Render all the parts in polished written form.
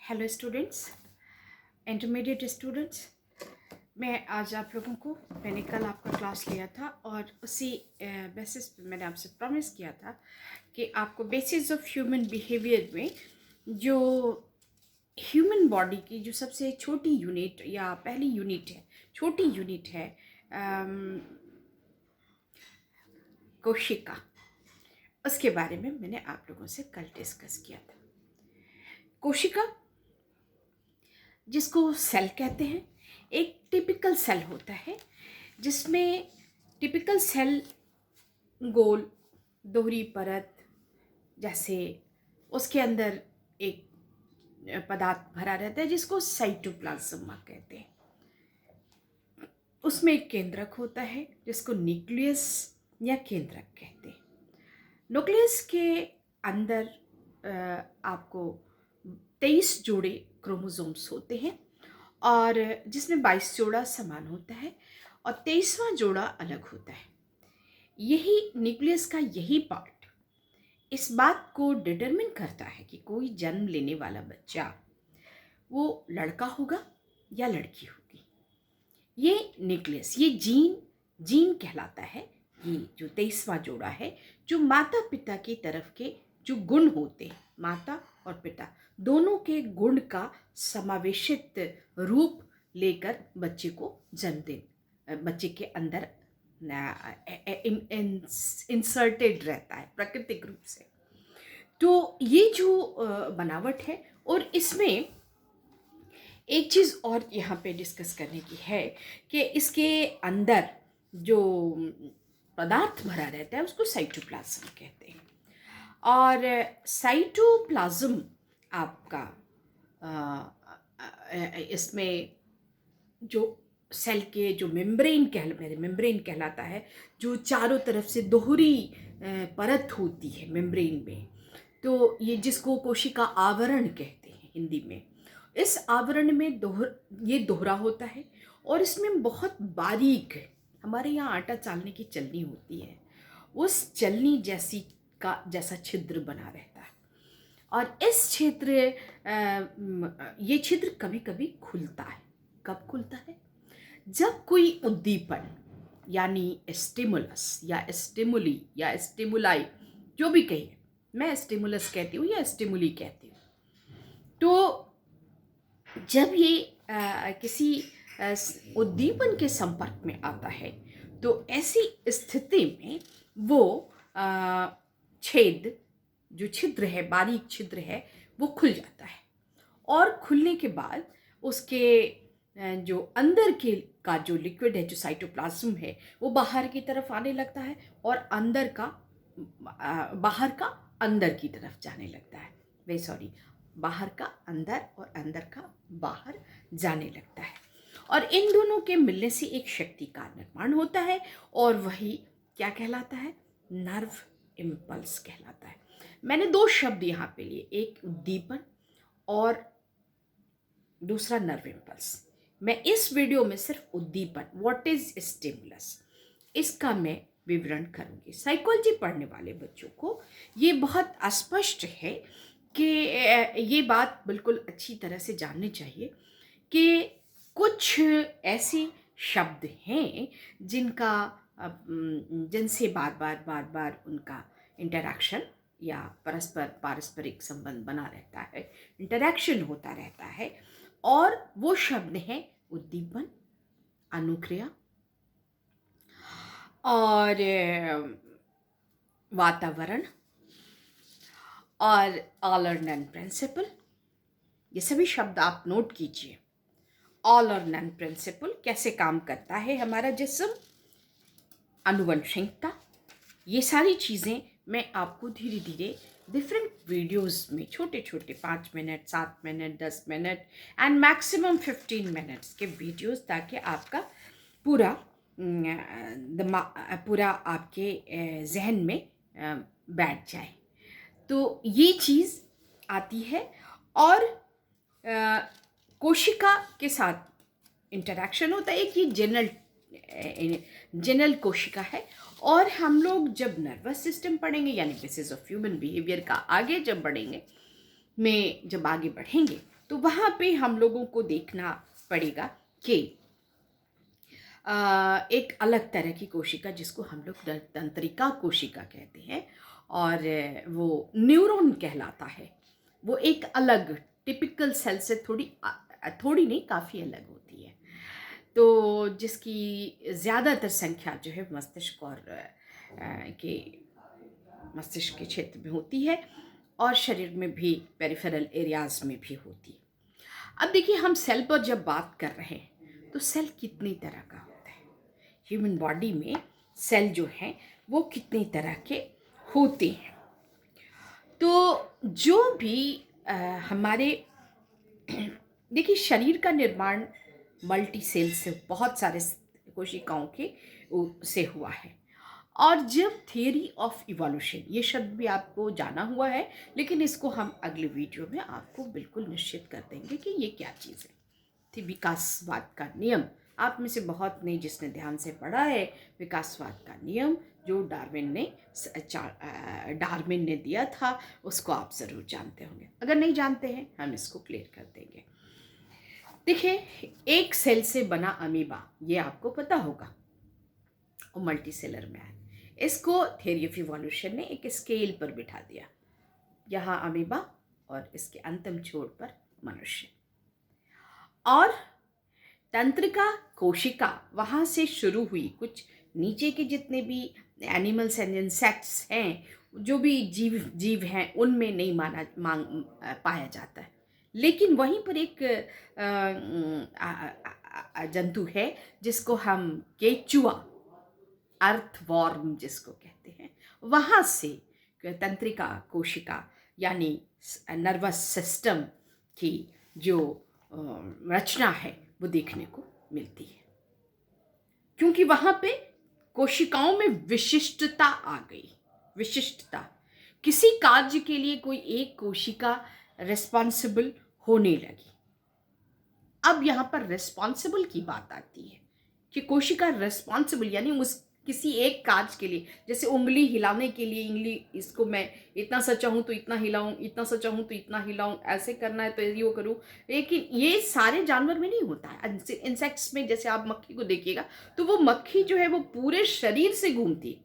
Hello students, intermediate students. मैं आज आप लोगों को मैंने कल आपका क्लास लिया था और उसी बेसिस पे मैंने आपसे प्रॉमिस किया था कि आपको बेसिस ऑफ ह्यूमन बिहेवियर में जो ह्यूमन बॉडी की जो सबसे छोटी यूनिट या पहली यूनिट है, छोटी यूनिट है कोशिका, उसके बारे में मैंने आप लोगों से कल डिस्कस किया था। कोशिका, जिसको सेल कहते हैं, एक टिपिकल सेल होता है जिसमें टिपिकल सेल गोल दोहरी परत जैसे उसके अंदर एक पदार्थ भरा रहता है जिसको साइटोप्लाज्म कहते हैं। उसमें एक केंद्रक होता है जिसको न्यूक्लियस या केंद्रक कहते हैं। न्यूक्लियस के अंदर आपको 23 जोड़े क्रोमोसोम्स होते हैं और जिसमें 22 जोड़ा समान होता है और 23वां जोड़ा अलग होता है। यही न्यूक्लियस का यही पार्ट इस बात को डिटरमिन करता है कि कोई जन्म लेने वाला बच्चा वो लड़का होगा या लड़की होगी। ये न्यूक्लियस, ये जीन कहलाता है। ये जो 23वां जोड़ा है, जो माता पिता की तरफ के जो गुण होते हैं, माता और पिता दोनों के गुण का समावेशित रूप लेकर बच्चे को जन्म दे, बच्चे के अंदर इंसर्टेड रहता है प्राकृतिक रूप से। तो ये जो बनावट है, और इसमें एक चीज़ और यहाँ पे डिस्कस करने की है कि इसके अंदर जो पदार्थ भरा रहता है उसको साइटोप्लाज्म कहते हैं। और साइटोप्लाज्म आपका इसमें जो सेल के जो मेम्ब्रेन कहलाता है, जो चारों तरफ से दोहरी परत होती है मेम्ब्रेन में, तो ये जिसको कोशिका आवरण कहते हैं हिंदी में। इस आवरण में ये दोहरा होता है और इसमें बहुत बारीक, हमारे यहाँ आटा चालने की चलनी होती है, उस चलनी जैसा छिद्र बना रहता है। और इस ये छिद्र कभी कभी खुलता है। कब खुलता है? जब कोई उद्दीपन यानी स्टिमुलस या स्टिमुली या स्टिमुलाई, जो भी कहिए, मैं स्टिमुलस कहती हूँ या स्टिमुली कहती हूँ, तो जब ये किसी उद्दीपन के संपर्क में आता है तो ऐसी स्थिति में वो जो छिद्र है, बारीक छिद्र है, वो खुल जाता है। और खुलने के बाद उसके जो अंदर का जो लिक्विड है, जो साइटोप्लाज्म है, वो बाहर की तरफ आने लगता है और बाहर का अंदर की तरफ जाने लगता है। बाहर का अंदर और अंदर का बाहर जाने लगता है। और इन दोनों के मिलने से एक शक्ति का निर्माण होता है और वही क्या कहलाता है? नर्व इम्पल्स कहलाता है। मैंने दो शब्द यहाँ पे लिए, एक उद्दीपन और दूसरा नर्व इम्पल्स। मैं इस वीडियो में सिर्फ उद्दीपन, व्हाट इज स्टिमुलस, इसका मैं विवरण करूंगी। साइकोलॉजी पढ़ने वाले बच्चों को ये बहुत अस्पष्ट है कि ये बात बिल्कुल अच्छी तरह से जाननी चाहिए कि कुछ ऐसे शब्द हैं जिनसे बार बार उनका इंटरैक्शन या पारस्परिक संबंध बना रहता है, इंटरैक्शन होता रहता है, और वो शब्द हैं उद्दीपन, अनुक्रिया और वातावरण और ऑल और नन प्रिंसिपल। ये सभी शब्द आप नोट कीजिए। ऑल और नन प्रिंसिपल, कैसे काम करता है हमारा जिस्म, आनुवंशिकता, ये सारी चीज़ें मैं आपको धीरे धीरे डिफरेंट वीडियोस में, छोटे छोटे 5 minute, 7 minute, 10 minute and maximum 15 minutes के वीडियोस, ताकि आपका पूरा आपके जहन में बैठ जाए। तो ये चीज़ आती है और कोशिका के साथ इंटरैक्शन होता है। एक ये जनरल कोशिका है। और हम लोग जब नर्वस सिस्टम पढ़ेंगे, यानी बेसिस ऑफ ह्यूमन बिहेवियर का आगे जब बढ़ेंगे, जब आगे बढ़ेंगे तो वहाँ पे हम लोगों को देखना पड़ेगा कि एक अलग तरह की कोशिका जिसको हम लोग तंत्रिका कोशिका कहते हैं, और वो न्यूरॉन कहलाता है। वो एक अलग टिपिकल सेल से थोड़ी नहीं, काफ़ी अलग होती है। तो जिसकी ज़्यादातर संख्या जो है मस्तिष्क और के मस्तिष्क के क्षेत्र में होती है, और शरीर में भी पेरिफेरल एरियाज में भी होती है। अब देखिए, हम सेल पर जब बात कर रहे हैं तो सेल कितनी तरह का होता है। ह्यूमन बॉडी में सेल जो है वो कितनी तरह के होते हैं। तो जो भी हमारे देखिए, शरीर का निर्माण मल्टी सेल से, बहुत सारे कोशिकाओं के से हुआ है। और जब थियरी ऑफ इवोल्यूशन, ये शब्द भी आपको जाना हुआ है, लेकिन इसको हम अगले वीडियो में आपको बिल्कुल निश्चित कर देंगे कि ये क्या चीज़ है। थी विकासवाद का नियम। आप में से बहुत ने जिसने ध्यान से पढ़ा है विकासवाद का नियम, जो डार्विन ने दिया था, उसको आप ज़रूर जानते होंगे। अगर नहीं जानते हैं, हम इसको क्लियर कर देंगे। देखिए, एक सेल से बना अमीबा, ये आपको पता होगा, वो मल्टी सेलर में है। इसको थ्योरी ऑफ इवोल्यूशन ने एक स्केल पर बिठा दिया। यहाँ अमीबा और इसके अंतिम छोर पर मनुष्य। और तंत्रिका कोशिका वहाँ से शुरू हुई। कुछ नीचे के जितने भी एनिमल्स एंड इंसेक्ट्स हैं, जो भी जीव हैं, उनमें नहीं पाया जाता है। लेकिन वहीं पर एक जंतु है जिसको हम केचुआ, अर्थवॉर्म जिसको कहते हैं, वहाँ से तंत्रिका कोशिका यानी नर्वस सिस्टम की जो रचना है वो देखने को मिलती है। क्योंकि वहाँ पे कोशिकाओं में विशिष्टता आ गई। विशिष्टता, किसी कार्य के लिए कोई एक कोशिका रिस्पॉन्सिबल होने लगी। अब यहाँ पर रिस्पॉन्सिबल की बात आती है कि कोशिका रिस्पॉन्सिबल यानी उस किसी एक कार्य के लिए, जैसे उंगली हिलाने के लिए, इसको मैं इतना सा चाहूँ तो इतना हिलाऊं, इतना सा चाहूँ तो इतना हिलाऊं, ऐसे करना है तो ये करूँ। लेकिन ये सारे जानवर में नहीं होता है। इंसेक्ट्स में जैसे आप मक्खी को देखिएगा तो वो मक्खी जो है वो पूरे शरीर से घूमती है।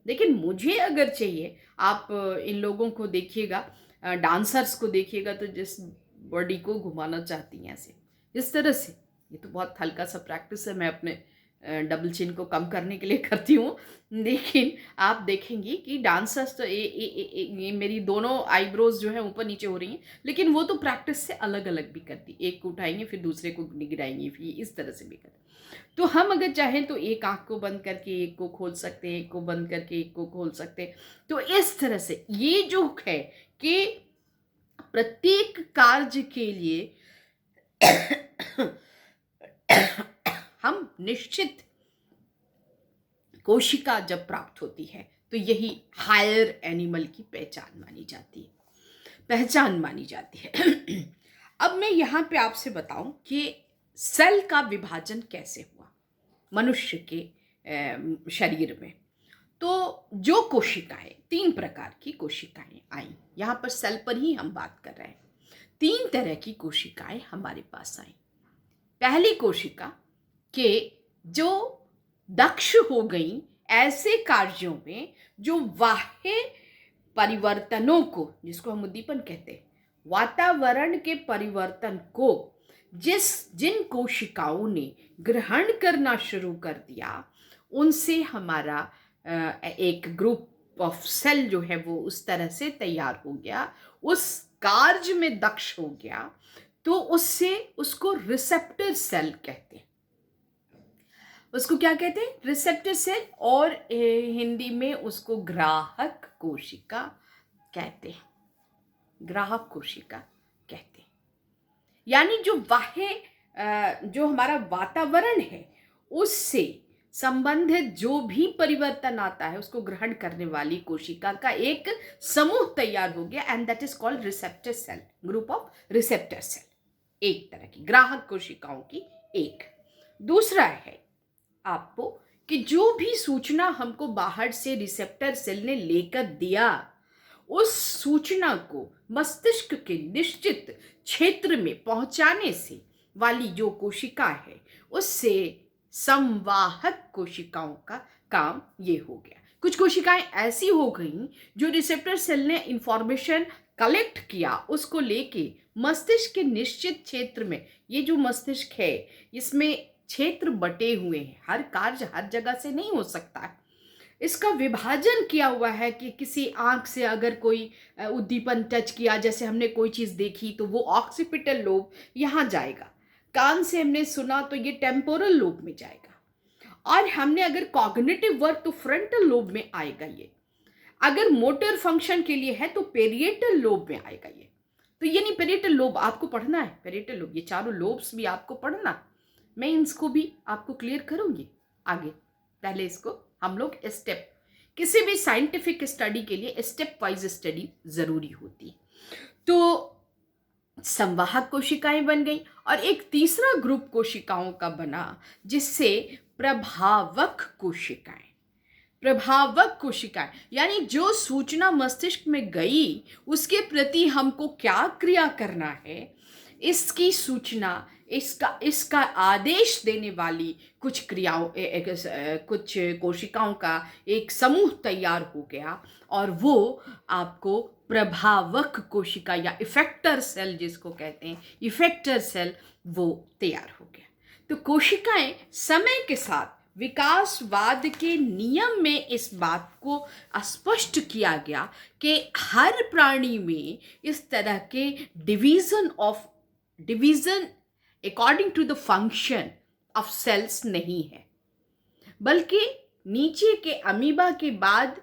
लेकिन मुझे अगर चाहिए, आप इन लोगों को देखिएगा, डांसर्स को देखिएगा, तो जिस बॉडी को घुमाना चाहती हैं ऐसे, इस तरह से। ये तो बहुत हल्का सा प्रैक्टिस है, मैं अपने डबल चिन को कम करने के लिए करती हूँ। लेकिन आप देखेंगी कि डांसर्स तो ये मेरी दोनों आईब्रोज जो है ऊपर नीचे हो रही हैं, लेकिन वो तो प्रैक्टिस से अलग अलग भी करती। एक को उठाएंगे फिर दूसरे को गिराएंगे, फिर इस तरह से भी करती। तो हम अगर चाहें तो एक आंख को बंद करके एक को खोल सकते हैं, एक को बंद करके एक को खोल सकते हैं। तो इस तरह से ये जो है कि प्रत्येक कार्य के लिए हम निश्चित कोशिका जब प्राप्त होती है तो यही हायर एनिमल की पहचान मानी जाती है। अब मैं यहाँ पे आपसे बताऊं कि सेल का विभाजन कैसे हुआ मनुष्य के शरीर में। तो जो कोशिकाएं, 3 प्रकार की कोशिकाएं आई। यहाँ पर सेल पर ही हम बात कर रहे हैं। 3 तरह की कोशिकाएं हमारे पास आई। पहली कोशिका के जो दक्ष हो गई ऐसे कार्यों में जो बाह्य परिवर्तनों को, जिसको हम उद्दीपन कहते हैं, वातावरण के परिवर्तन को जिन कोशिकाओं ने ग्रहण करना शुरू कर दिया, उनसे हमारा एक ग्रुप ऑफ सेल जो है वो उस तरह से तैयार हो गया, उस कार्य में दक्ष हो गया, तो उसको रिसेप्टर सेल कहते हैं। उसको क्या कहते हैं? रिसेप्टर सेल, और हिंदी में उसको ग्राहक कोशिका कहते हैं। ग्राहक कोशिका कहते हैं। यानी जो बाह्य जो हमारा वातावरण है उससे संबंधित जो भी परिवर्तन आता है उसको ग्रहण करने वाली कोशिका का एक समूह तैयार हो गया, and that is called receptor cell, group of receptor cell. एक तरह की ग्राहक कोशिकाओं की एक। दूसरा है आपको कि जो भी सूचना हमको बाहर से रिसेप्टर सेल ने लेकर दिया, उस सूचना को मस्तिष्क के निश्चित क्षेत्र में पहुंचाने से वाली जो कोशिका है, उससे संवाहक कोशिकाओं का काम ये हो गया। कुछ कोशिकाएं ऐसी हो गई जो रिसेप्टर सेल ने इंफॉर्मेशन कलेक्ट किया, उसको लेके मस्तिष्क के निश्चित क्षेत्र में, ये जो मस्तिष्क है इसमें क्षेत्र बटे हुए हैं, हर कार्य हर जगह से नहीं हो सकता है। इसका विभाजन किया हुआ है कि किसी आंख से अगर कोई उद्दीपन टच किया, जैसे हमने कोई चीज़ देखी तो वो ऑक्सीपिटल लोब यहाँ जाएगा, कान से हमने सुना तो ये टेम्पोरल लोब में जाएगा, और हमने अगर कॉग्निटिव वर्क तो फ्रंटल लोब में आएगा ये, अगर मोटर फंक्शन के लिए है तो पेरिएटल लोब में आएगा ये। तो ये नहीं, पेरिएटल लोब आपको पढ़ना है, पेरिएटल लोब, ये चारों लोब्स भी आपको पढ़ना, मैं इसको भी आपको क्लियर करूंगी आगे। पहले इसको हम लोग स्टेप, किसी भी साइंटिफिक स्टडी के लिए स्टेप वाइज स्टडी जरूरी होती है। तो संवाहक कोशिकाएं बन गई, और एक तीसरा ग्रुप कोशिकाओं का बना जिससे प्रभावक कोशिकाएं। प्रभावक कोशिकाएं यानी जो सूचना मस्तिष्क में गई उसके प्रति हमको क्या क्रिया करना है, इसकी सूचना, इसका आदेश देने वाली कुछ क्रियाओं, कुछ कोशिकाओं का एक समूह तैयार हो गया, और वो आपको प्रभावक कोशिका या इफेक्टर सेल जिसको कहते हैं, इफेक्टर सेल, वो तैयार हो गया। तो कोशिकाएं समय के साथ विकासवाद के नियम में इस बात को स्पष्ट किया गया कि हर प्राणी में इस तरह के division according to the function of cells नहीं है, बल्कि नीचे के अमीबा के बाद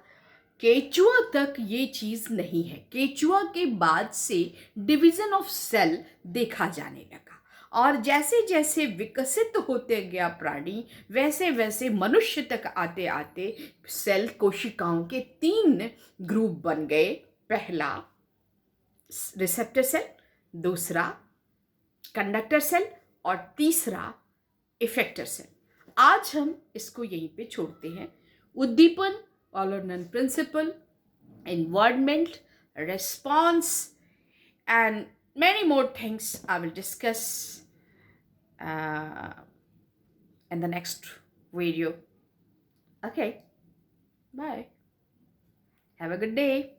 केचुआ तक ये चीज नहीं है। केचुआ के बाद से डिवीजन ऑफ सेल देखा जाने लगा, और जैसे जैसे विकसित होते गया प्राणी, वैसे वैसे मनुष्य तक आते आते सेल कोशिकाओं के 3 ग्रुप बन गए। पहला रिसेप्टर सेल, दूसरा कंडक्टर सेल, और तीसरा इफेक्टर सेल। आज हम इसको यहीं पे छोड़ते हैं। उद्दीपन, Orlonan principle, environment, response, and many more things I will discuss in the next video. Okay, bye. Have a good day.